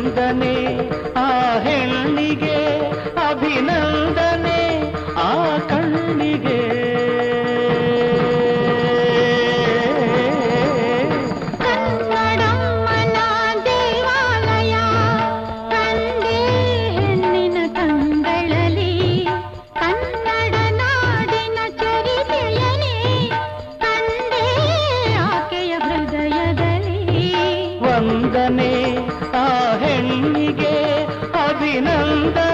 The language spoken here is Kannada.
ವಂದನೆ ಆ ಹೆಣ್ಣಿಗೆ, ಅಭಿನಂದನೆ ಆ ಕಣ್ಣಿಗೆ. ಕನ್ನಡಮ್ಮನ ದೇವಾಲಯ ಕಂಡೆ ಹೆಣ್ಣಿನ ಕಂಗಳಲ್ಲಿ, ಕನ್ನಡ ನಾಡಿನ ಚರಿತೆಯನೇ ಕಂಡೆ ಆಕೆಯ ಹೃದಯದಲ್ಲಿ. ವಂದನೆ ಆ ಹೆಣ್ಣಿಗೆ, ಅಭಿನಂದನೆ